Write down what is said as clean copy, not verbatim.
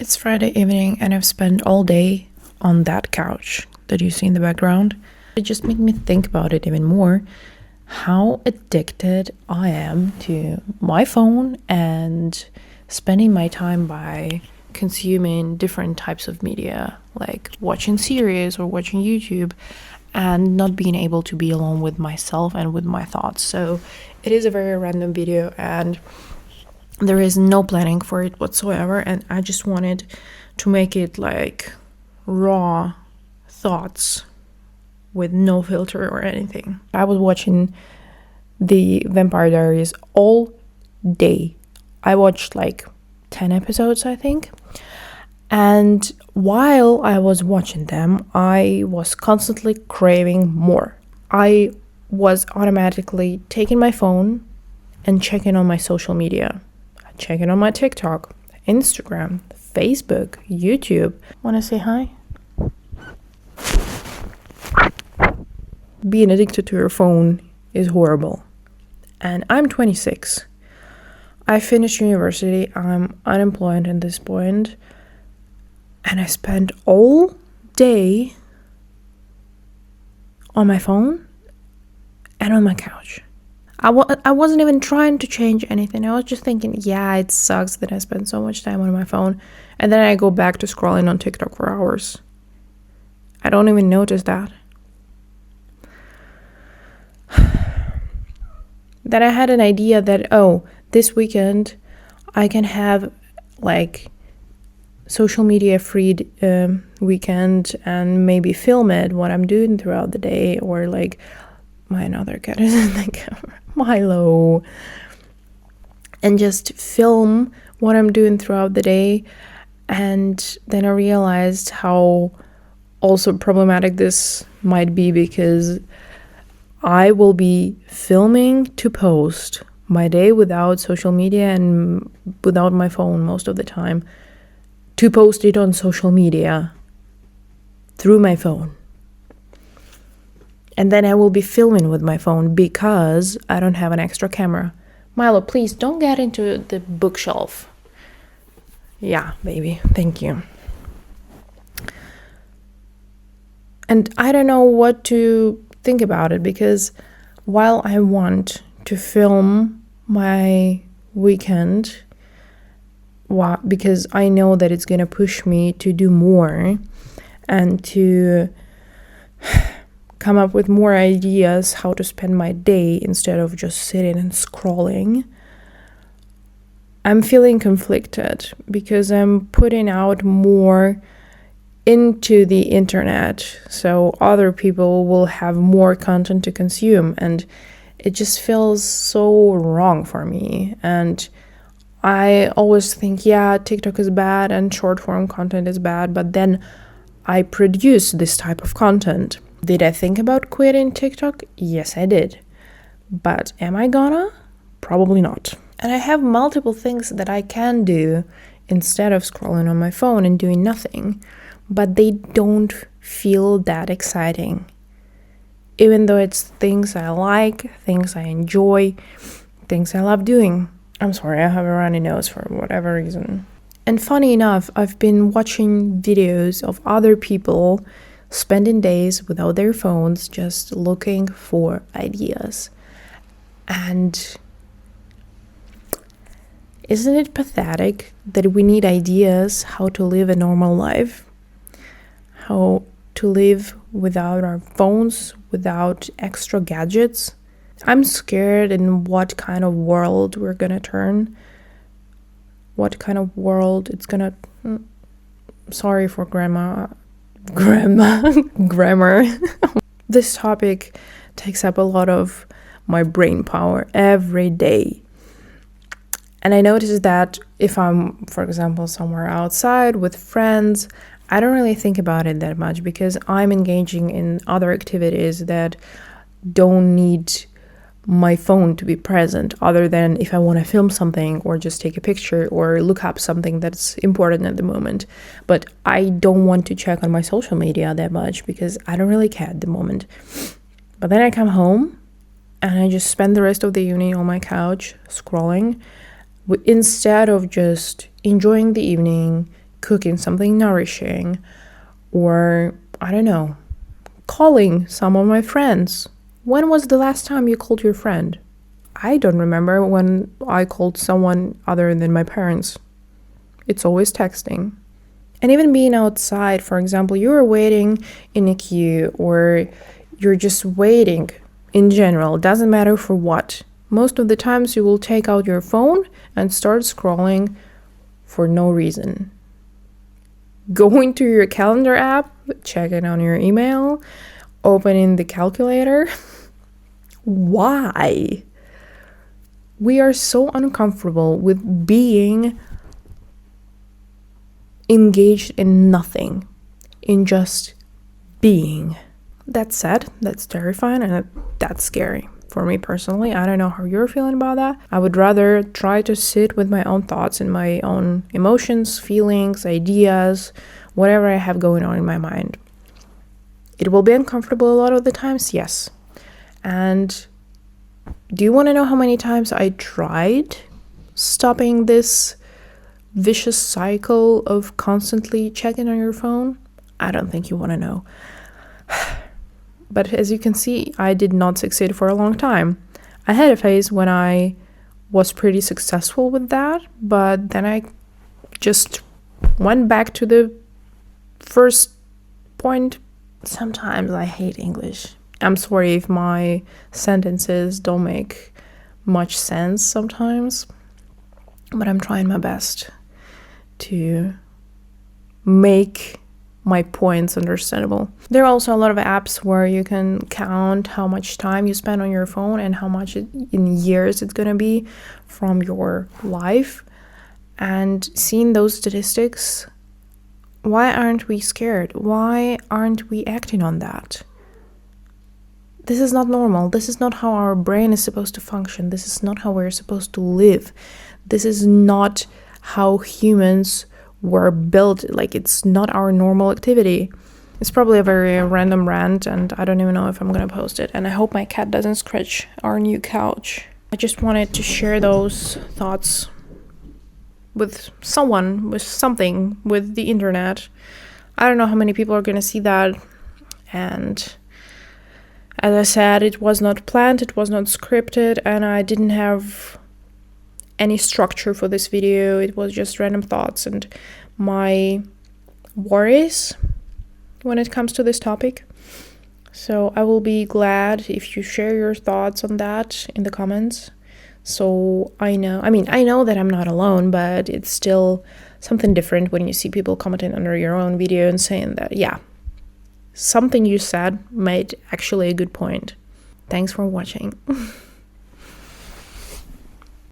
It's Friday evening and I've spent all day on that couch that you see in the background. It just made me think about it even more, how addicted I am to my phone and spending my time by consuming different types of media, like watching series or watching YouTube, and not being able to be alone with myself and with my thoughts. So it is a very random video and there is no planning for it whatsoever, and I just wanted to make it like raw thoughts with no filter or anything. I was watching the Vampire Diaries all day. I watched like 10 episodes, I think. And while I was watching them, I was constantly craving more. I was automatically taking my phone and checking on my social media. Checking on my TikTok, Instagram, Facebook, YouTube. Want to say hi? Being addicted to your phone is horrible. And I'm 26. I finished university. I'm unemployed at this point. And I spent all day on my phone and on my couch. I wasn't even trying to change anything. I was just thinking, yeah, it sucks that I spend so much time on my phone. And then I go back to scrolling on TikTok for hours. I don't even notice that. Then I had an idea that, this weekend I can have like social media free weekend and maybe film it, what I'm doing throughout the day, or like my another cat is in the camera, Milo, and just film what I'm doing throughout the day. And then I realized how also problematic this might be, because I will be filming to post my day without social media and without my phone most of the time, to post it on social media through my phone. And then I will be filming with my phone because I don't have an extra camera. Milo, please don't get into the bookshelf. Yeah, baby, thank you. And I don't know what to think about it, because while I want to film my weekend, because I know that it's going to push me to do more and to come up with more ideas how to spend my day instead of just sitting and scrolling, I'm feeling conflicted because I'm putting out more into the internet so other people will have more content to consume, and it just feels so wrong for me. And I always think, yeah, TikTok is bad and short form content is bad, but then I produce this type of content. Did I think about quitting TikTok? Yes, I did. But am I gonna? Probably not. And I have multiple things that I can do instead of scrolling on my phone and doing nothing, but they don't feel that exciting. Even though it's things I like, things I enjoy, things I love doing. I'm sorry, I have a runny nose for whatever reason. And funny enough, I've been watching videos of other people spending days without their phones, just looking for ideas. And isn't it pathetic that we need ideas how to live a normal life? How to live without our phones, without extra gadgets? I'm scared in what kind of world we're gonna turn. What kind of world it's gonna... Sorry for grammar. This topic takes up a lot of my brain power every day. And I noticed that if I'm, for example, somewhere outside with friends, I don't really think about it that much because I'm engaging in other activities that don't need my phone to be present, other than if I want to film something or just take a picture or look up something that's important at the moment. But I don't want to check on my social media that much because I don't really care at the moment. But then I come home and I just spend the rest of the evening on my couch scrolling instead of just enjoying the evening, cooking something nourishing, or I don't know, calling some of my friends. When was the last time you called your friend? I don't remember when I called someone other than my parents. It's always texting. And even being outside, for example, you're waiting in a queue, or you're just waiting in general, doesn't matter for what. Most of the times you will take out your phone and start scrolling for no reason. Going to your calendar app, checking on your email, opening the calculator. Why? We are so uncomfortable with being engaged in nothing, in just being. That said, that's terrifying and that's scary. For me personally, I don't know how you're feeling about that. I would rather try to sit with my own thoughts and my own emotions, feelings, ideas, whatever I have going on in my mind. It will be uncomfortable a lot of the times, yes. And do you want to know how many times I tried stopping this vicious cycle of constantly checking on your phone? I don't think you want to know. But as you can see, I did not succeed for a long time. I had a phase when I was pretty successful with that, but then I just went back to the first point. Sometimes I hate English. I'm sorry if my sentences don't make much sense sometimes, but I'm trying my best to make my points understandable. There are also a lot of apps where you can count how much time you spend on your phone and how much in years it's gonna be from your life. And seeing those statistics, why aren't we scared? Why aren't we acting on that? This is not normal. This is not how our brain is supposed to function. This is not how we're supposed to live. This is not how humans were built. Like, it's not our normal activity. It's probably a very random rant, and I don't even know if I'm gonna post it. And I hope my cat doesn't scratch our new couch. I just wanted to share those thoughts with someone, with something, with the internet. I don't know how many people are gonna see that. And as I said, it was not planned, it was not scripted, and I didn't have any structure for this video. It was just random thoughts and my worries when it comes to this topic. So I will be glad if you share your thoughts on that in the comments. So I know that I'm not alone, but it's still something different when you see people commenting under your own video and saying that, yeah, something you said made actually a good point. Thanks for watching.